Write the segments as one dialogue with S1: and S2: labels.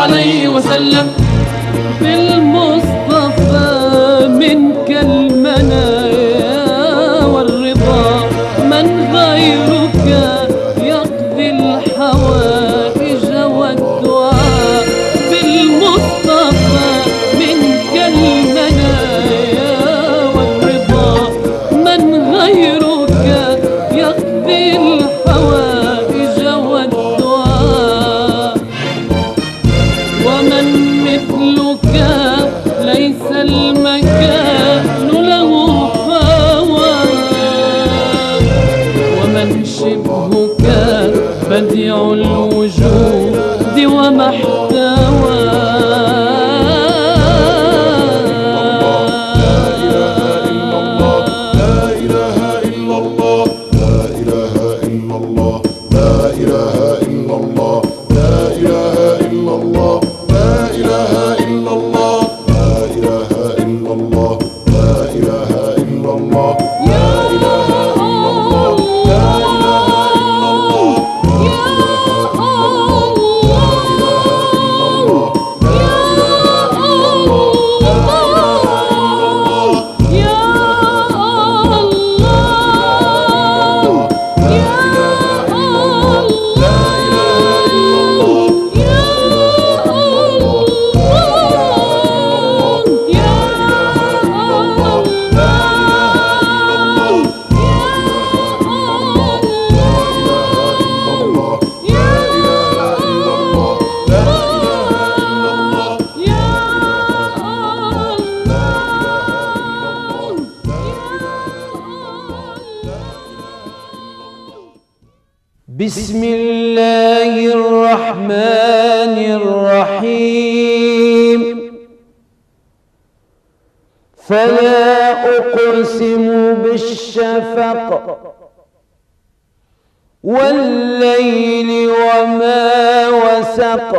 S1: عليه وسلم. بالمصطفى منك المنايا والرضا، من غيرك يقضي الحوائج والدعاء. بالمصطفى منك المنايا والرضا، من غيرك يقضي الحوائج والدعاء. ومن مثلك ليس المكان له هوى، ومن شبهك بديع الوجود ومحتوى.
S2: بسم الله الرحمن الرحيم. فلا أقسم بالشفق والليل وما وسق،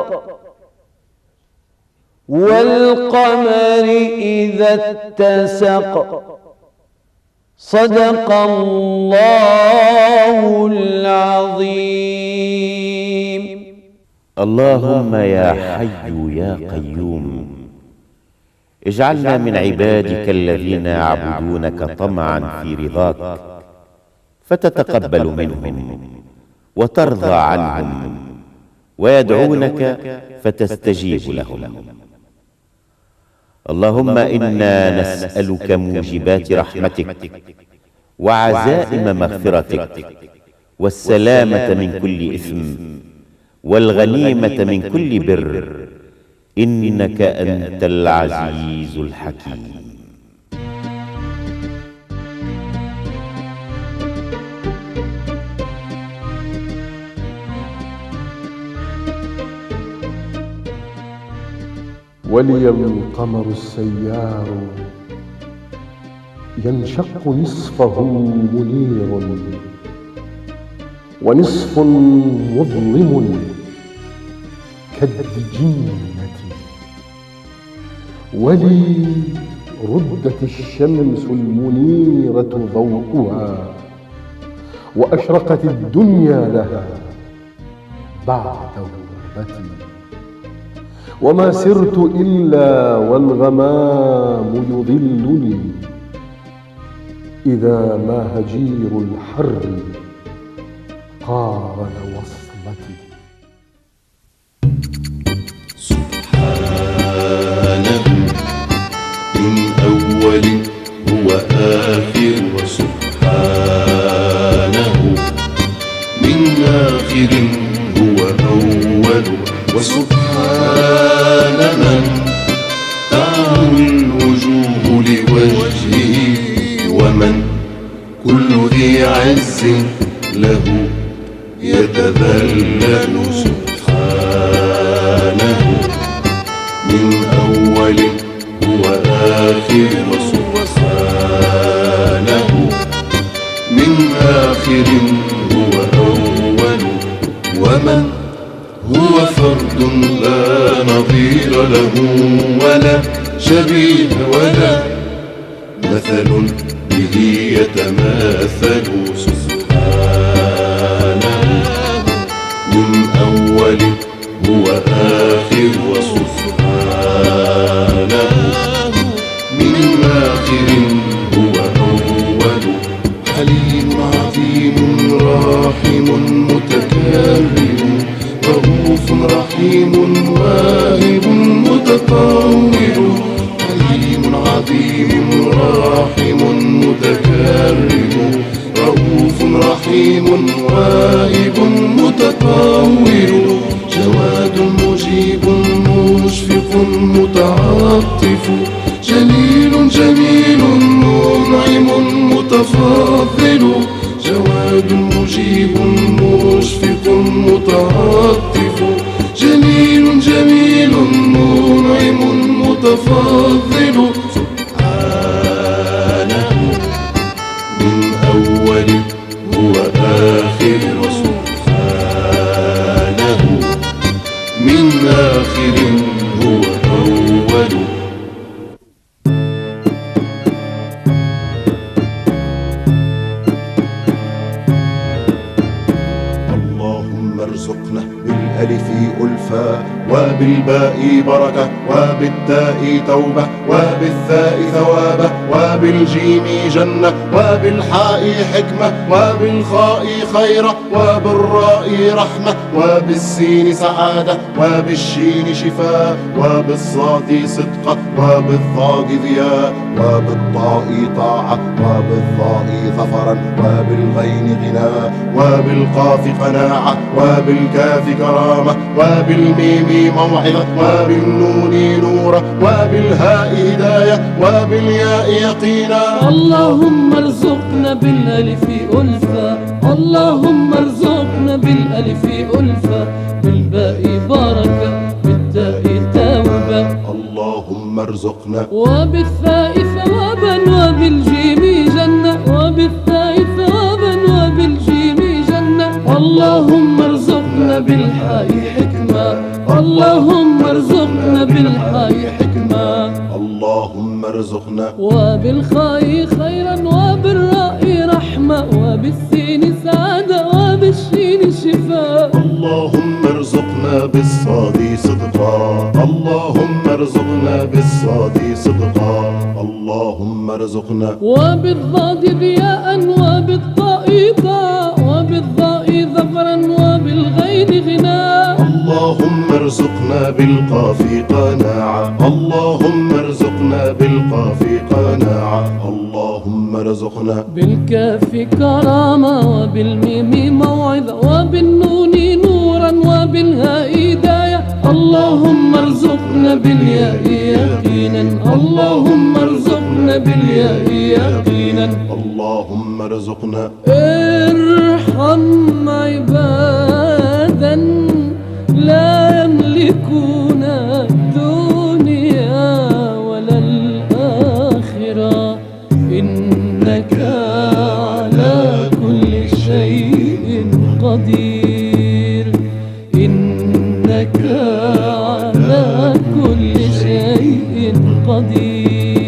S2: والقمر إذا اتسق. صدق الله العظيم.
S3: اللهم يا حي يا قيوم، اجعلنا من عبادك الذين يعبدونك طمعا في رضاك، فتتقبل منهم وترضى عنهم، ويدعونك فتستجيب لهم. اللهم إنا نسألك موجبات رحمتك وعزائم مغفرتك، والسلامة من كل إثم، والغنيمة من كل بر، إنك أنت العزيز الحكيم.
S4: ولي القمر السيار ينشق نصفه منير، ونصف مظلم كالجنة. ولي ردت الشمس المنيرة ضوءها، وأشرقت الدنيا لها بعد غربتي. وما سرت إلا والغمام يظلني، إذا ما هجير الحر قارن وصلتي.
S5: سبحانه من أول هو آخر، وسبحانه من آخر هو أول، وسبحان من تعلو الوجوه لوجهه، ومن كل ذي عز له يتذلل. سبحانه من أول هو آخر، وسبحانه من آخر هو أول، ومن هو فرد لا نظير له ولا شبيه ولا مثل به يتماثل. سبحانه من أول هو آخر، آخر وسبحانه من آخر هو أول حليم عظيم راحم متكرم رؤوف رحيم واهب متطور حليم عظيم راحم متكرم رؤوف رحيم واهب متطور جواد مجيب مشفق متعطف جليل جميل منعم متفضل جواد مجيب مشفق متعطف جليل جميل منعم متفضل سبحانه من أول هو آخر وسبحانه من آخر هو أول اللهم ارزقنا بالألف ألفا وبالباء بركة وبالتاء توبة وبالثاء ثوابة وبالجيم جنة وبالحاء حكمة وبالخاء خيرة وبالراء رحمة وبالسين سعادة وبالشين شفاء وبالصاد صدقة وبالضاد ضياء وبالطاء طاعة وبالظاء ظفرا وبالغين غناء وبالقاف قناعة وبالكاف كرامة وبالميم موعظة وبالنون نورة وبالهاء هداية وبالياء يقينا
S1: اللهم ارزقنا بالألف ألفا اللهم ارزقنا بالألف ألفا بالباء بركة بالتاء توبة
S5: اللهم ارزقنا
S1: وبالثاء ثوابا وبالجيم جنة وبالثاء ثوابا وبالجيم جنة اللهم ارزقنا بالحاء حكمة اللهم ارزقنا بالحاء حكمة
S5: اللهم ارزقنا
S1: وبالخاء خيرا وبالراء رحمة وبالسين سعادة وبالشين شفاء
S5: اللهم ارزقنا بالصاد صدقا اللهم ارزقنا بالصاد صدقا اللهم ارزقنا
S1: وبالضاد ضياء وبالطاء طاء وبالضاء ظفرا وبالغين غناء
S5: اللهم ارزقنا بالقاف قناعة اللهم ارزقنا بالقاف قناعة اللهم ارزقنا
S1: بالكاف كرامة وبالميم موعظة وبالنون نورا وبالهاء هداية اللهم ارزقنا بالياء يقينا اللهم ارزقنا بالياء يقينا
S5: اللهم ارزقنا
S1: ارحم عبادا لا يملكون الدنيا ولا الآخرة إنك على كل شيء قدير إنك على كل شيء قدير